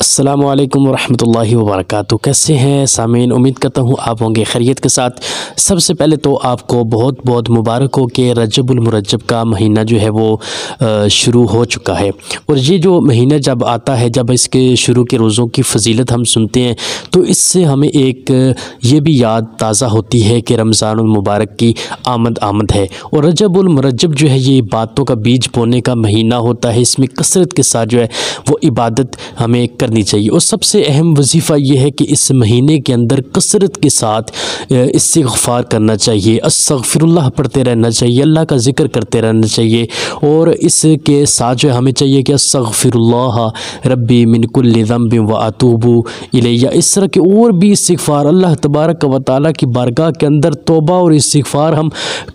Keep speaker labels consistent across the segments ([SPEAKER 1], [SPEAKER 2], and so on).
[SPEAKER 1] السلام علیکم ورحمۃ اللہ وبرکاتہ۔ کیسے ہیں سامعین؟ امید کرتا ہوں آپ ہوں گے خیریت کے ساتھ۔ سب سے پہلے تو آپ کو بہت بہت مبارک ہو کہ رجب المرجب کا مہینہ جو ہے وہ شروع ہو چکا ہے، اور یہ جو مہینہ جب آتا ہے، جب اس کے شروع کے روزوں کی فضیلت ہم سنتے ہیں تو اس سے ہمیں ایک یہ بھی یاد تازہ ہوتی ہے کہ رمضان المبارک کی آمد ہے، اور رجب المرجب جو ہے یہ باتوں کا بیج بونے کا مہینہ ہوتا ہے۔ اس میں کثرت کے ساتھ جو ہے وہ عبادت ہمیں کرنی چاہیے، اور سب سے اہم وظیفہ یہ ہے کہ اس مہینے کے اندر کثرت کے ساتھ استغفار کرنا چاہیے، استغفر اللہ پڑھتے رہنا چاہیے، اللہ کا ذکر کرتے رہنا چاہیے، اور اس کے ساتھ جو ہمیں چاہیے کہ استغفر اللہ ربی من کل ذنب و اتوب الیہ، اس طرح کے اور بھی استغفار اللہ تبارک و تعالیٰ کی بارگاہ کے اندر توبہ اور استغفار ہم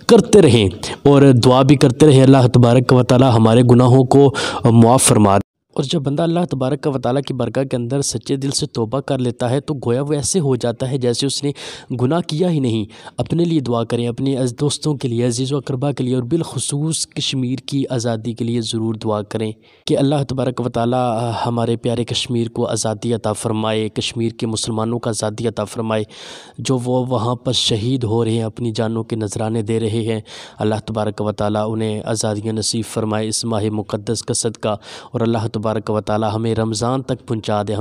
[SPEAKER 1] کرتے رہیں، اور دعا بھی کرتے رہیں اللہ تبارک و تعالیٰ ہمارے گناہوں کو معاف فرما دے۔ اور جب بندہ اللہ تبارک و تعالیٰ کی بارگاہ کے اندر سچے دل سے توبہ کر لیتا ہے تو گویا وہ ایسے ہو جاتا ہے جیسے اس نے گناہ کیا ہی نہیں۔ اپنے لیے دعا کریں، اپنے دوستوں کے لیے، عزیز و اقربا کے لیے، اور بالخصوص کشمیر کی آزادی کے لیے ضرور دعا کریں کہ اللہ تبارک و تعالیٰ ہمارے پیارے کشمیر کو آزادی عطا فرمائے، کشمیر کے مسلمانوں کو آزادی عطا فرمائے، جو وہ وہاں پر شہید ہو رہے ہیں، اپنی جانوں کے نذرانے دے رہے ہیں، اللہ تبارک و تعالیٰ انہیں آزادیاں نصیب فرمائے اس ماہ مقدس کا صدقہ، اور اللہ تبارک و تعالیٰ ہمیں رمضان تک پہنچا دے۔